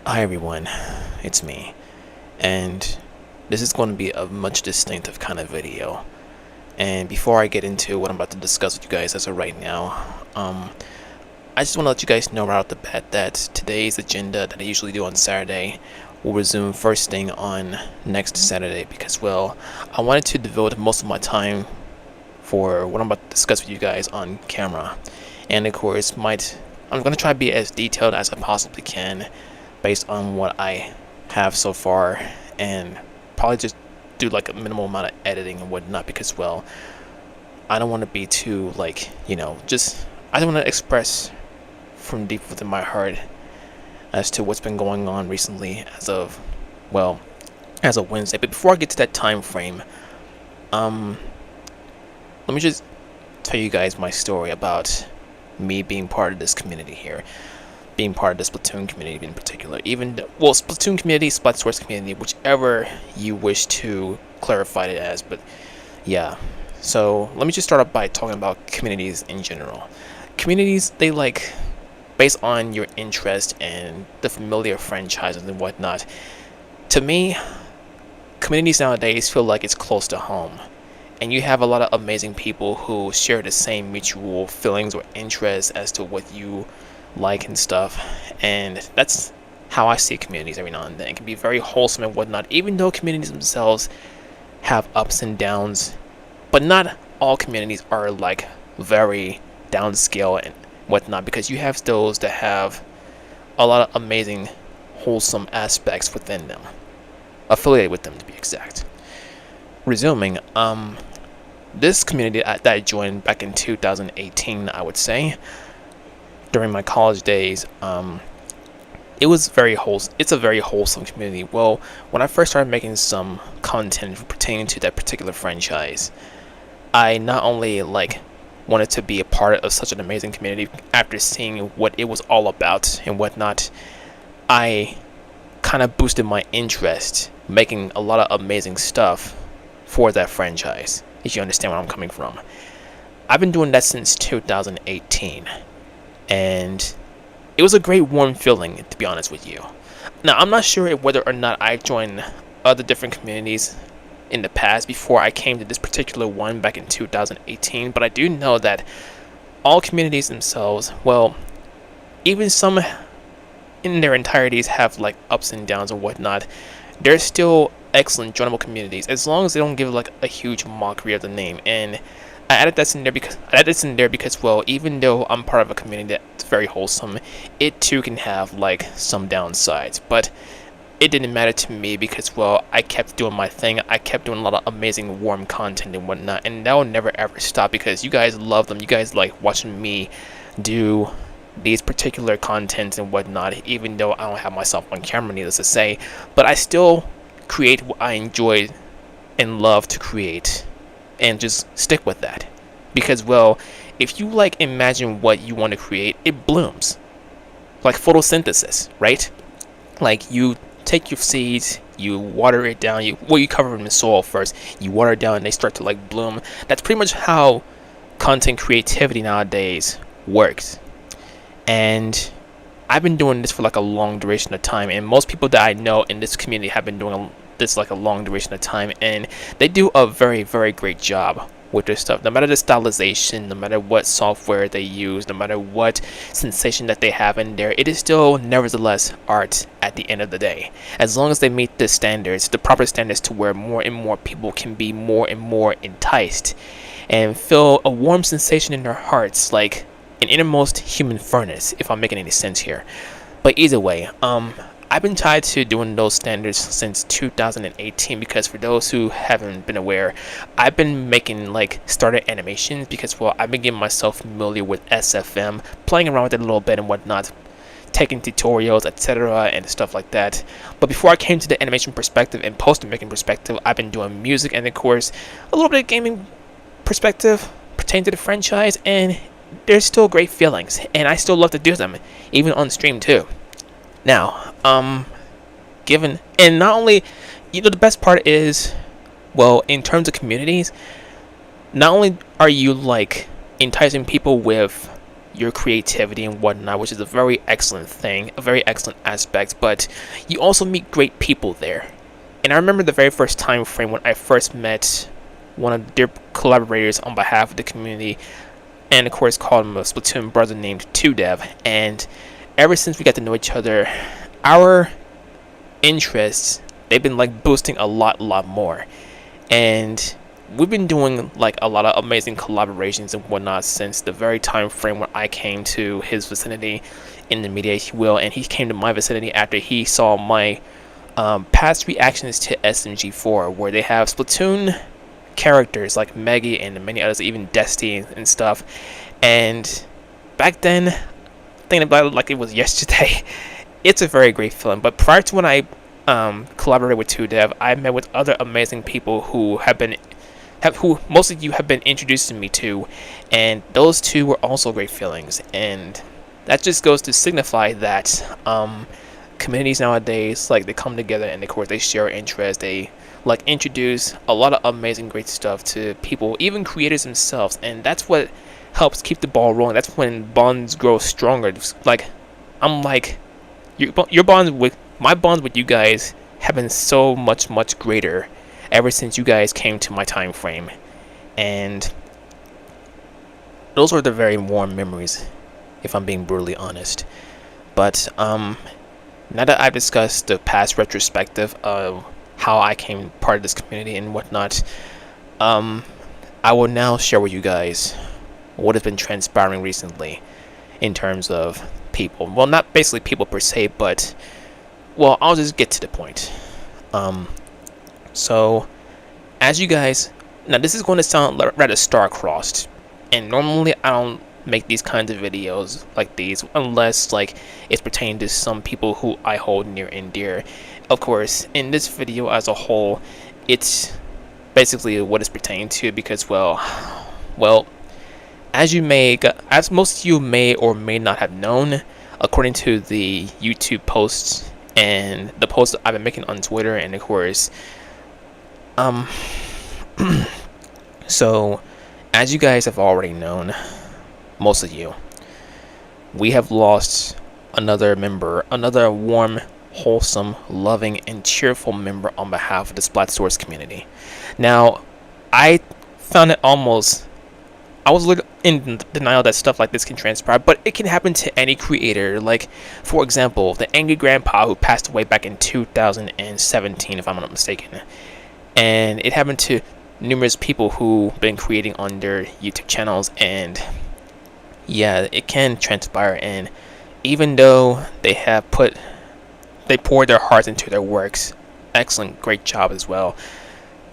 Hi everyone, it's me, and this is going to be a much distinctive kind of video. And before I get into what I'm about to discuss with you guys as of right now, I just want to let you guys know right off the bat that today's agenda that I usually do on Saturday will resume first thing on next Saturday because, well, I wanted to devote most of my time for what I'm about to discuss with you guys on camera. And of course, I'm going to try to be as detailed as I possibly can based on what I have so far, and probably just do like a minimal amount of editing and whatnot because, well, I don't want to be too I don't want to express from deep within my heart as to what's been going on recently as of Wednesday. But before I get to that time frame, let me just tell you guys my story about me being part of this community here, being part of the Splatoon community in particular. Splatoon community, Splatsource community, whichever you wish to clarify it as. But yeah, so let me just start off by talking about communities in general. Communities, based on your interest and the familiar franchises and whatnot. To me, communities nowadays feel like it's close to home. And you have a lot of amazing people who share the same mutual feelings or interests as to what you like and stuff. And that's how I see communities every now and then. It can be very wholesome and whatnot, even though communities themselves have ups and downs. But not all communities are like very downscale and whatnot, because you have those that have a lot of amazing wholesome aspects within them, affiliated with them to be exact. Resuming, this community that I joined back in 2018, I would say, during my college days, it was very wholesome. It's a very wholesome community. Well, when I first started making some content pertaining to that particular franchise, I not only wanted to be a part of such an amazing community after seeing what it was all about and whatnot, I kind of boosted my interest making a lot of amazing stuff for that franchise, if you understand where I'm coming from. I've been doing that since 2018, and it was a great warm feeling, to be honest with you. Now, I'm not sure whether or not I joined other different communities in the past before I came to this particular one back in 2018, but I do know that all communities themselves, well, even some in their entireties have ups and downs and whatnot. They're still excellent, joinable communities, as long as they don't give a huge mockery of the name. And I added this in there because, well, even though I'm part of a community that's very wholesome, it too can have some downsides. But it didn't matter to me because, well, I kept doing my thing. I kept doing a lot of amazing warm content and whatnot, and that will never ever stop because you guys love them. You guys like watching me do these particular contents and whatnot, even though I don't have myself on camera, needless to say. But I still create what I enjoy and love to create, and just stick with that. Because, well, if you imagine what you want to create, it blooms. Like photosynthesis, right? You take your seeds, you water it down, you cover them in soil first, you water it down, and they start to bloom. That's pretty much how content creativity nowadays works. And I've been doing this for a long duration of time, and most people that I know in this community have been doing this a long duration of time, and they do a very, very great job with their stuff. No matter the stylization, no matter what software they use, no matter what sensation that they have in there, it is still nevertheless art at the end of the day. As long as they meet the standards, the proper standards, to where more and more people can be more and more enticed and feel a warm sensation in their hearts, like an innermost human furnace, if I'm making any sense here. But either way, I've been tied to doing those standards since 2018 because, for those who haven't been aware, I've been making starter animations because, well, I've been getting myself familiar with SFM, playing around with it a little bit and whatnot, taking tutorials, etc. and stuff like that. But before I came to the animation perspective and poster-making perspective, I've been doing music and, of course, a little bit of gaming perspective pertaining to the franchise, and there's still great feelings, and I still love to do them, even on stream too. Now, and not only, the best part is, well, in terms of communities, not only are you enticing people with your creativity and whatnot, which is a very excellent thing, a very excellent aspect, but you also meet great people there. And I remember the very first time frame when I first met one of their collaborators on behalf of the community, and of course called him a Splatoon brother named 2Dev. And ever since we got to know each other, our interests, they've been like boosting a lot more. And we've been doing like a lot of amazing collaborations and whatnot since the very time frame when I came to his vicinity in the media, if you will, and he came to my vicinity after he saw my past reactions to SMG4, where they have Splatoon characters like Maggie and many others, even Destiny and stuff. And back then, thinking about it like it was yesterday, it's a very great feeling. But prior to when I collaborated with 2Dev, I met with other amazing people who who most of you have been introduced to me to, and those two were also great feelings. And that just goes to signify that communities nowadays, like, they come together and of course they share interests, they like introduce a lot of amazing great stuff to people, even creators themselves, and that's what helps keep the ball rolling. That's when bonds grow stronger. Like, I'm like, your bonds with my bonds with you guys have been so much greater ever since you guys came to my time frame, and those are the very warm memories, if I'm being brutally honest. But now that I've discussed the past retrospective of how I came part of this community and whatnot, I will now share with you guys what has been transpiring recently in terms of people. Well, not basically people per se, but, well, I'll just get to the point. So, as you guys, now this is going to sound rather star-crossed, and normally I don't make these kinds of videos like these unless like it's pertaining to some people who I hold near and dear. Of course, in this video as a whole, it's basically what it's pertaining to, because well, as most of you may or may not have known, according to the YouTube posts and the posts I've been making on Twitter, and of course, so as you guys have already known, most of you, we have lost another member, another warm, wholesome, loving, and cheerful member on behalf of the Splatoon community. Now, I found it almost, I was a little in denial that stuff like this can transpire, but it can happen to any creator. Like, for example, the Angry Grandpa, who passed away back in 2017, if I'm not mistaken. And it happened to numerous people who've been creating on their YouTube channels, and yeah, it can transpire. And even though they poured their hearts into their works, excellent, great job as well,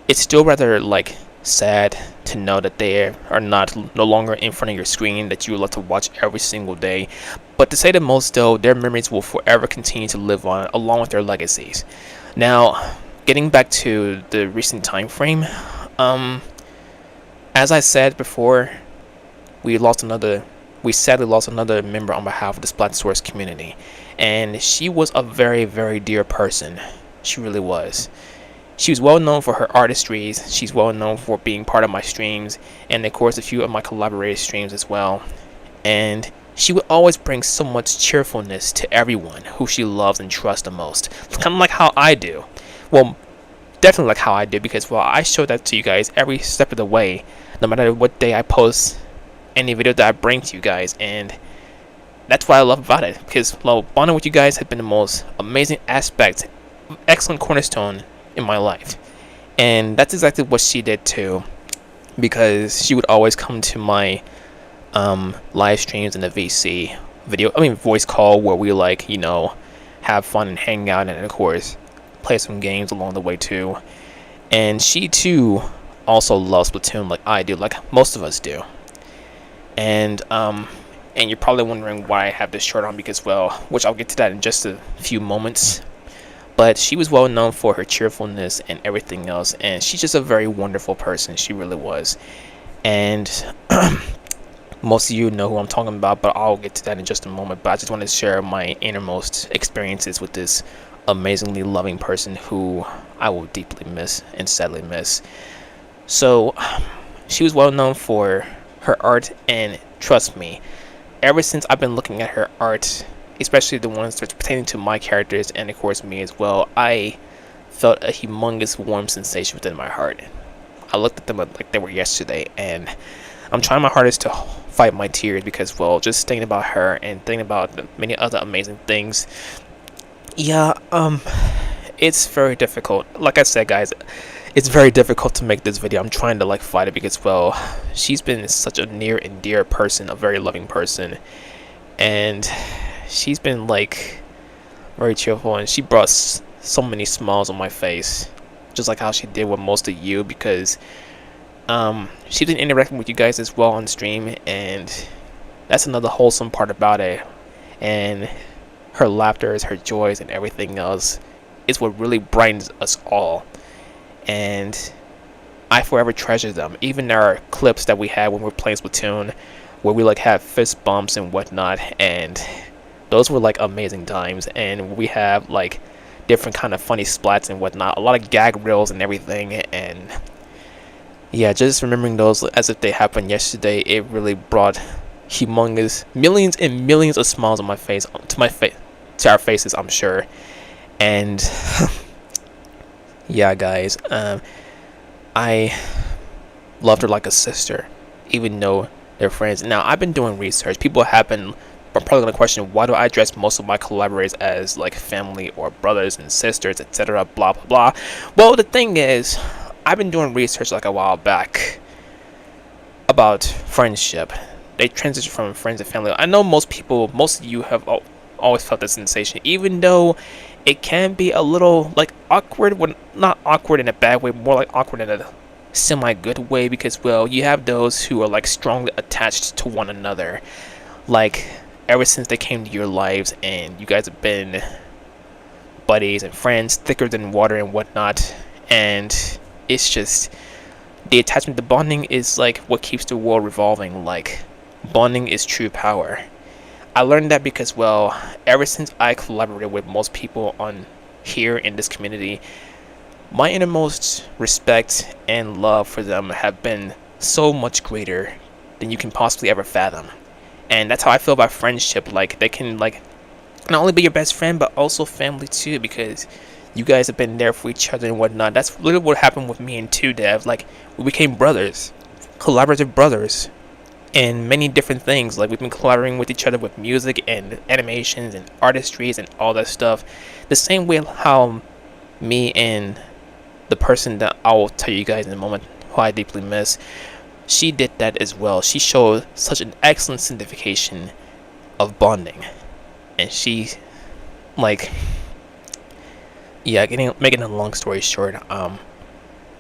it's still rather like sad to know that they are no longer in front of your screen, that you would love to watch every single day. But to say the most though, their memories will forever continue to live on, along with their legacies. Now, getting back to the recent time frame, as I said before, we sadly lost another member on behalf of the Splatoon community, and she was a very, very dear person. She really was. She was well known for her artistries. She's well known for being part of my streams, and of course a few of my collaborator streams as well. And she would always bring so much cheerfulness to everyone who she loves and trusts the most. It's kind of like how I do. Well, definitely like how I do, because well, I show that to you guys every step of the way, no matter what day I post any video that I bring to you guys. And that's what I love about it, because well, bonding with you guys has been the most amazing aspect, excellent cornerstone in my life. And that's exactly what she did too, because she would always come to my live streams in the voice call, where we like, you know, have fun and hang out, and of course play some games along the way too. And she too also loves Splatoon like I do, like most of us do. And you're probably wondering why I have this shirt on, because well, which I'll get to that in just a few moments. But she was well known for her cheerfulness and everything else, and she's just a very wonderful person. She really was. And most of you know who I'm talking about, but I'll get to that in just a moment. But I just want to share my innermost experiences with this amazingly loving person who I will deeply miss and sadly miss. So she was well known for her art, and trust me, ever since I've been looking at her art, especially the ones that's pertaining to my characters and of course me as well, I felt a humongous warm sensation within my heart. I looked at them like they were yesterday, and I'm trying my hardest to fight my tears because, well, just thinking about her and thinking about the many other amazing things. Yeah, it's very difficult. Like I said, guys, it's very difficult to make this video. I'm trying to like fight it because, well, she's been such a near and dear person, a very loving person, and she's been like very cheerful, and she brought so many smiles on my face, just like how she did with most of you, because she's been interacting with you guys as well on stream, and that's another wholesome part about it. And her laughters, her joys, and everything else is what really brightens us all, and I forever treasure them. Even our clips that we had when we were playing Splatoon, where we like have fist bumps and whatnot, and those were like amazing times. And we have like different kind of funny splats and whatnot, a lot of gag reels and everything. And yeah, just remembering those as if they happened yesterday, it really brought humongous millions and millions of smiles on my face, to our faces, I'm sure. And yeah, guys, I loved her like a sister, even though they're friends. Now, I've been doing research. People have been probably gonna question, why do I address most of my collaborators as like family or brothers and sisters, etc., blah blah blah. Well, the thing is, I've been doing research like a while back about friendship. They transition from friends and family. I know most of you have always felt this sensation, even though it can be a little like awkward, when not awkward in a bad way, more like awkward in a semi-good way, because, well, you have those who are like strongly attached to one another, like ever since they came to your lives, and you guys have been buddies and friends, thicker than water and whatnot. And it's just the attachment, the bonding is like what keeps the world revolving. Like, bonding is true power. I learned that because, well, ever since I collaborated with most people on here in this community, my innermost respect and love for them have been so much greater than you can possibly ever fathom. And that's how I feel about friendship. Like, they can like not only be your best friend, but also family too, because you guys have been there for each other and whatnot. That's literally what happened with me and 2Dev. Like, we became brothers, collaborative brothers, and many different things. Like, we've been collaborating with each other with music and animations and artistries and all that stuff. The same way how me and the person that I will tell you guys in a moment, who I deeply miss, she did that as well. She showed such an excellent signification of bonding, and she, like, yeah, making a long story short,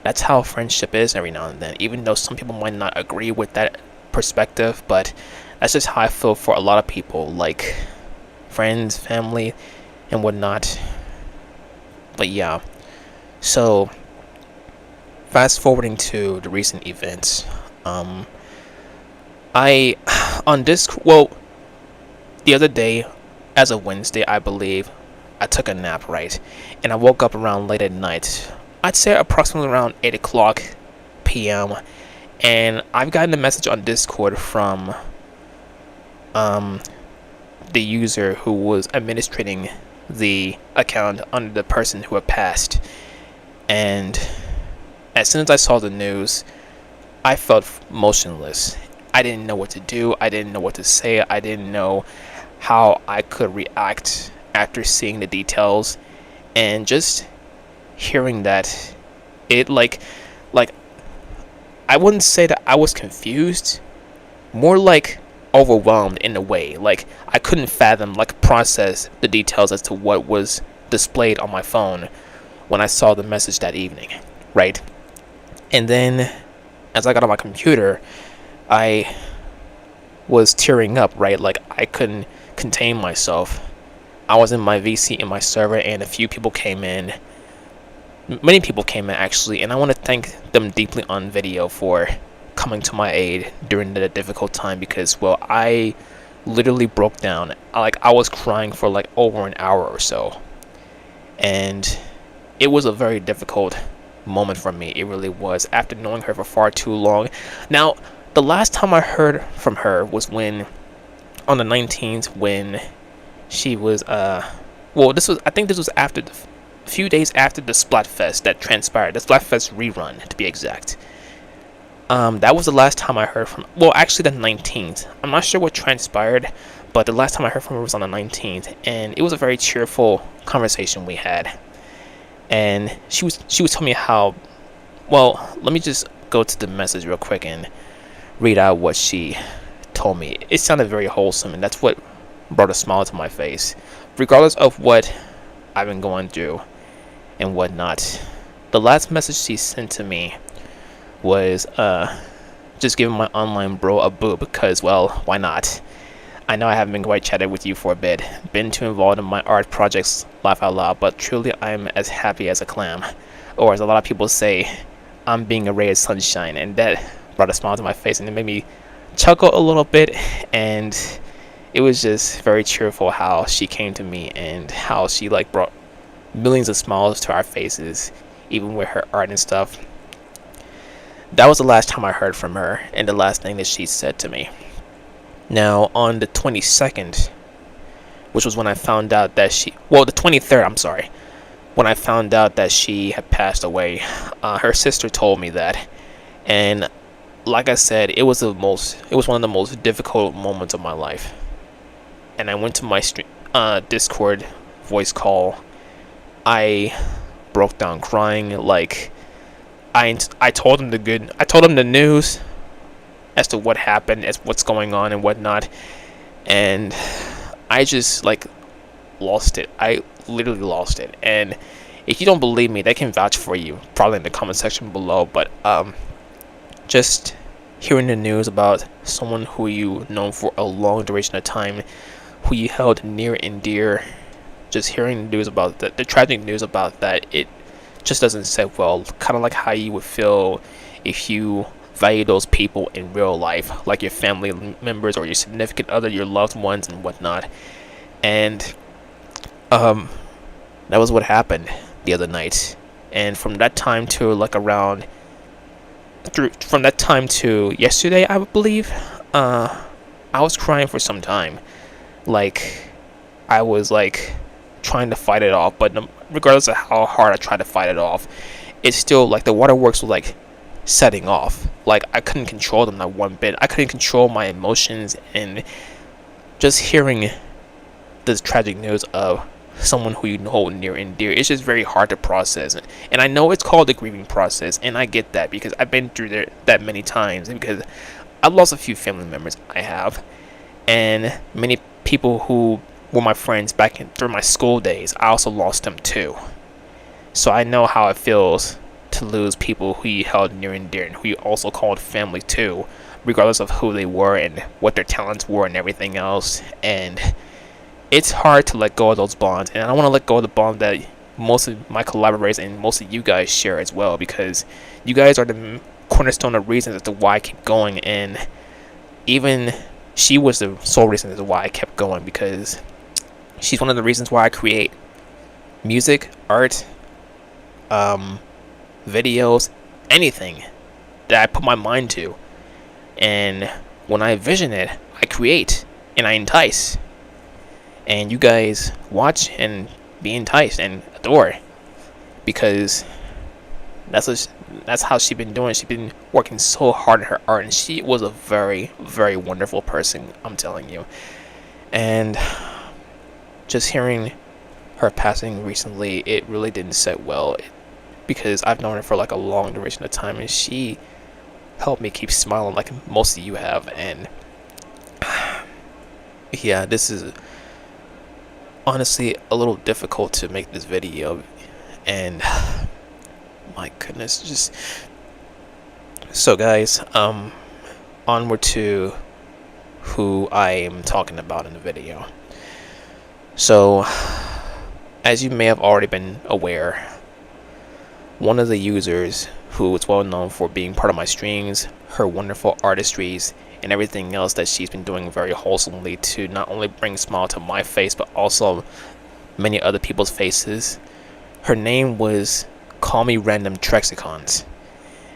that's how friendship is every now and then. Even though some people might not agree with that perspective, but that's just how I feel for a lot of people, like friends, family, and whatnot. But yeah, so fast forwarding to the recent events, I on Discord, well, the other day, as of Wednesday, I believe, I took a nap, right? And I woke up around late at night. I'd say approximately around 8 o'clock p.m. And I've gotten a message on Discord from the user who was administrating the account under the person who had passed. And as soon as I saw the news, I felt motionless. I didn't know what to do. I didn't know what to say. I didn't know how I could react after seeing the details. And just hearing that, it like I wouldn't say that I was confused, more like overwhelmed in a way. Like, I couldn't fathom, like, process the details as to what was displayed on my phone when I saw the message that evening, right? And then as I got on my computer, I was tearing up, right? Like, I couldn't contain myself. I was in my VC in my server, and a few people came in. Many people came in, actually, and I want to thank them deeply on video for coming to my aid during the difficult time, because, well, I literally broke down. I was crying for like over an hour or so, and it was a very difficult moment for me. It really was, after knowing her for far too long. Now, the last time I heard from her was when on the 19th when she was well, I think this was after a few days after the Splatfest that transpired, the Splatfest rerun to be exact. That was the last time I heard from, well, actually the 19th. I'm not sure what transpired, but the last time I heard from her was on the 19th, and it was a very cheerful conversation we had. And she was telling me how, well, let me just go to the message real quick and read out what she told me. It sounded very wholesome, and that's what brought a smile to my face, regardless of what I've been going through and whatnot. The last message she sent to me was just giving my online bro a boo, because, well, why not? I know I haven't been quite chatted with you for a bit, been too involved in my art projects, laugh out loud, but truly I'm as happy as a clam. Or as a lot of people say, I'm being a ray of sunshine, and that brought a smile to my face, and it made me chuckle a little bit, and it was just very cheerful how she came to me and how she like brought millions of smiles to our faces, even with her art and stuff. That was the last time I heard from her, and the last thing that she said to me. Now, on the 22nd, which was when I found out that the 23rd, I'm sorry, when I found out that she had passed away, her sister told me that, and like I said, it was one of the most difficult moments of my life. And I went to my Discord voice call. I broke down crying, like, I told him the news as to what happened, as what's going on and whatnot, and I just like lost it. I literally lost it. And if you don't believe me, they can vouch for you, probably in the comment section below. But just hearing the news about someone who you known for a long duration of time, who you held near and dear, just hearing the news about the tragic news about that, it just doesn't sit well. Kind of like how you would feel if you value those people in real life, like your family members or your significant other, your loved ones and whatnot. And that was what happened the other night. And from that time to from that time to yesterday, I believe, I was crying for some time. Like, I was like trying to fight it off, but regardless of how hard I tried to fight it off, it's still like the waterworks were like setting off. Like, I couldn't control them not one bit. I couldn't control my emotions, and just hearing this tragic news of someone who you hold near and dear, it's just very hard to process. And I know it's called the grieving process, and I get that because I've been through that many times, because I've lost a few family members. I have, and many people who were my friends through my school days, I also lost them too. So I know how it feels to lose people who you held near and dear, and who you also called family too, regardless of who they were and what their talents were and everything else. And it's hard to let go of those bonds, and I want to let go of the bond that most of my collaborators and most of you guys share as well, because you guys are the cornerstone of reasons as to why I keep going. And even she was the sole reason as to why I kept going, because she's one of the reasons why I create music, art, videos, anything that I put my mind to. And when I vision it, I create and I entice. And you guys watch and be enticed and adore, because that's how she's been doing. She's been working so hard at her art, and she was a very, very wonderful person, I'm telling you. And just hearing her passing recently, it really didn't sit well, because I've known her for like a long duration of time, and she helped me keep smiling like most of you have. And yeah, this is honestly a little difficult to make this video, and my goodness, just so guys, onward to who I am talking about in the video. So, as you may have already been aware, one of the users who is well known for being part of my streams, her wonderful artistries, and everything else that she's been doing very wholesomely to not only bring a smile to my face, but also many other people's faces. Her name was Call Me Random Trexicons.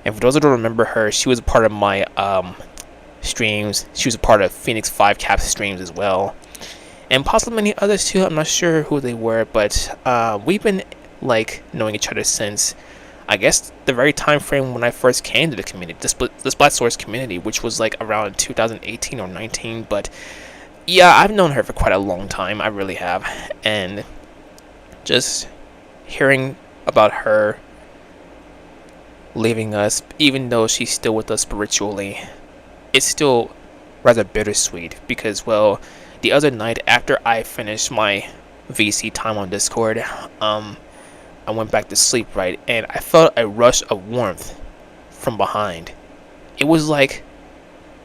And for those who don't remember her, she was a part of my streams. She was a part of Phoenix 5 Cap streams as well, and possibly many others too. I'm not sure who they were, but we've been like knowing each other since, I guess, the very time frame when I first came to the community, the Splatsource community, which was like around 2018 or 19. But yeah, I've known her for quite a long time. I really have, and just hearing about her leaving us, even though she's still with us spiritually, it's still rather bittersweet because, well, the other night after I finished my VC time on Discord, I went back to sleep, right, and I felt a rush of warmth from behind. It was like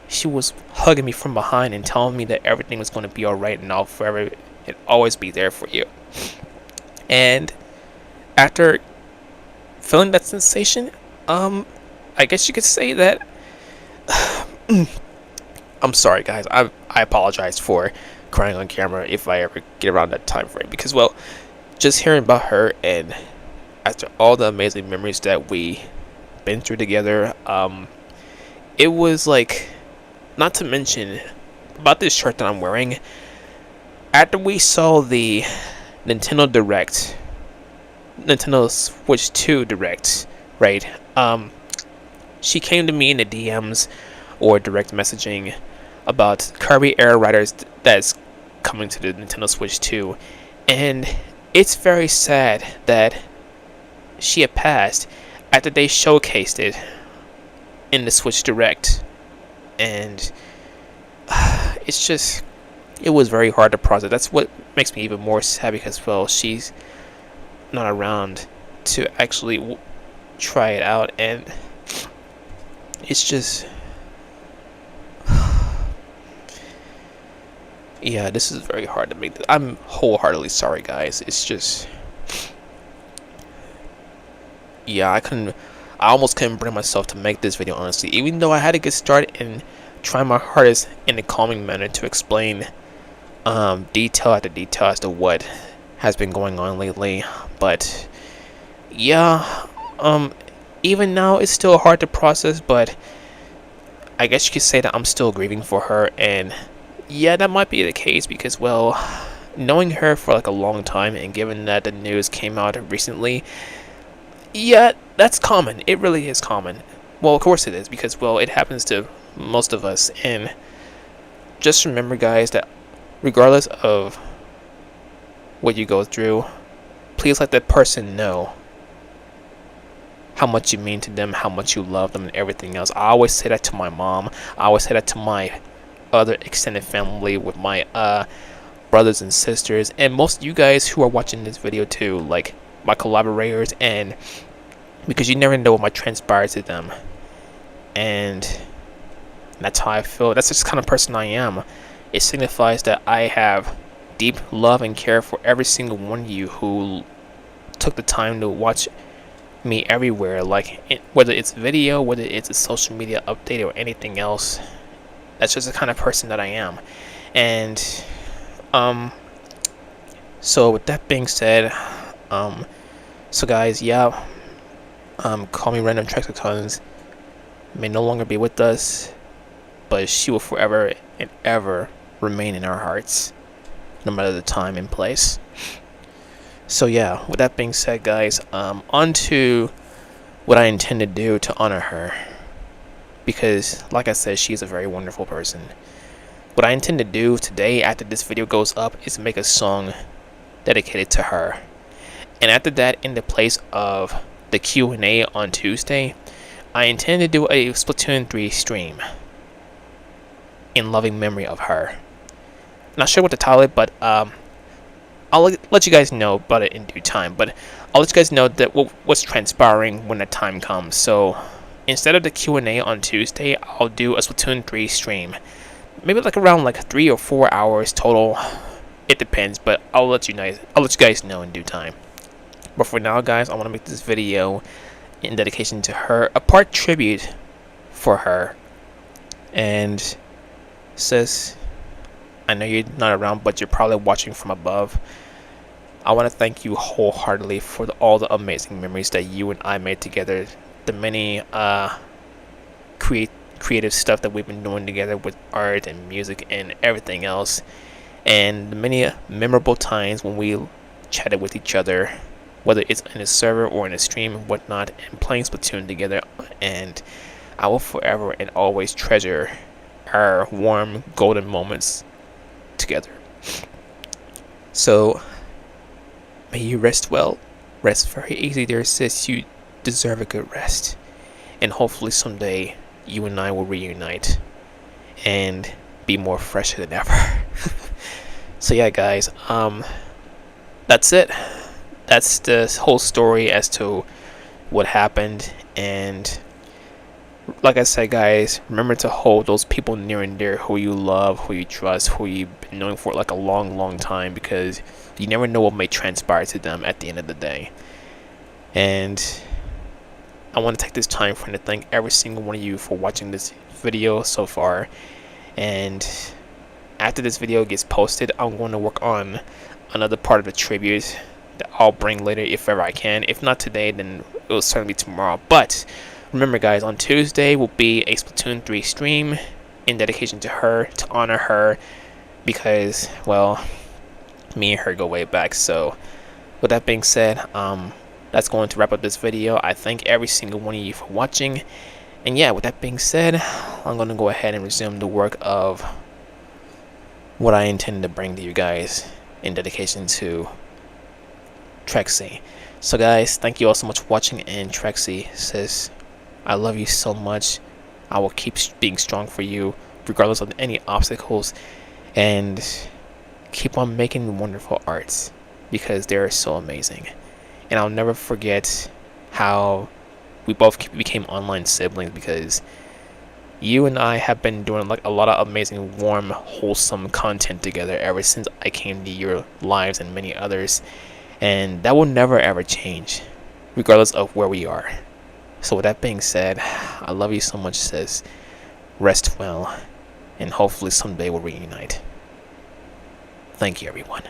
she was hugging me from behind and telling me that everything was going to be alright and I'll forever and always be there for you. And after feeling that sensation, I guess you could say that I'm sorry guys, I apologize for crying on camera if I ever get around that time frame, because, well, just hearing about her and after all the amazing memories that we been through together, it was like, not to mention about this shirt that I'm wearing, after we saw the Nintendo Direct, Nintendo Switch 2 Direct, right, she came to me in the DMs or direct messaging about Kirby Air Riders that's coming to the Nintendo Switch 2, and it's very sad that she had passed after they showcased it in the Switch Direct, and it's just, it was very hard to process. That's what makes me even more sad because, well, she's not around to actually try it out, and it's just, yeah, this is very hard to make. I'm wholeheartedly sorry, guys. It's just, yeah, I almost couldn't bring myself to make this video, honestly, even though I had to get started and try my hardest in a calming manner to explain detail after detail as to what has been going on lately. But yeah, even now it's still hard to process, but I guess you could say that I'm still grieving for her. And yeah, that might be the case because, well, knowing her for like a long time and given that the news came out recently, yeah, that's common. It really is common. Well, of course it is, because, well, it happens to most of us. And just remember, guys, that regardless of what you go through, please let that person know how much you mean to them, how much you love them, and everything else. I always say that to my mom. I always say that to my other extended family, with my brothers and sisters, and most of you guys who are watching this video too, like my collaborators, and because you never know what might transpire to them, and that's how I feel. That's just the kind of person I am. It signifies that I have deep love and care for every single one of you who took the time to watch me everywhere, like whether it's video, whether it's a social media update, or anything else. That's just the kind of person that I am. And so with that being said, so guys, yeah, Call Me Random Trexicons may no longer be with us, but she will forever and ever remain in our hearts, no matter the time and place. So yeah, with that being said, guys, on to what I intend to do to honor her, because like I said, she is a very wonderful person. What I intend to do today after this video goes up is make a song dedicated to her, and after that, in the place of the Q&A on Tuesday, I intend to do a Splatoon 3 stream in loving memory of her. Not sure what to title it, but I'll let you guys know about it in due time. But I'll let you guys know that what's transpiring when the time comes. So instead of the Q&A on Tuesday, I'll do a Splatoon 3 stream. Maybe like around like 3 or 4 hours total. It depends, but I'll let you guys know in due time. But for now, guys, I want to make this video in dedication to her, a part tribute for her. And sis, I know you're not around, but you're probably watching from above. I want to thank you wholeheartedly for all the amazing memories that you and I made together. The many creative stuff that we've been doing together with art and music and everything else, and the many memorable times when we chatted with each other, whether it's in a server or in a stream and whatnot, and playing Splatoon together. And I will forever and always treasure our warm golden moments together. So may you rest well. Rest very easy there, sis. You deserve a good rest. And hopefully someday you and I will reunite and be more fresher than ever. So yeah, guys, that's it. That's the whole story as to what happened. And like I said, guys, remember to hold those people near and dear who you love, who you trust, who you've been knowing for like a long time, because you never know what may transpire to them at the end of the day. And I want to take this time to thank every single one of you for watching this video so far. And after this video gets posted, I'm going to work on another part of the tribute that I'll bring later if ever I can. If not today, then it will certainly be tomorrow. But remember, guys, on Tuesday will be a Splatoon 3 stream in dedication to her, to honor her, because, well, me and her go way back. So with that being said, that's going to wrap up this video. I thank every single one of you for watching. And yeah, with that being said, I'm going to go ahead and resume the work of what I intend to bring to you guys in dedication to Trexie. So guys, thank you all so much for watching. And Trexie says, I love you so much. I will keep being strong for you regardless of any obstacles, and keep on making wonderful arts because they're so amazing. And I'll never forget how we both became online siblings, because you and I have been doing like a lot of amazing, warm, wholesome content together ever since I came to your lives and many others, and that will never ever change regardless of where we are. So with that being said, I love you so much, sis. Rest well, and hopefully someday we'll reunite. Thank you, everyone.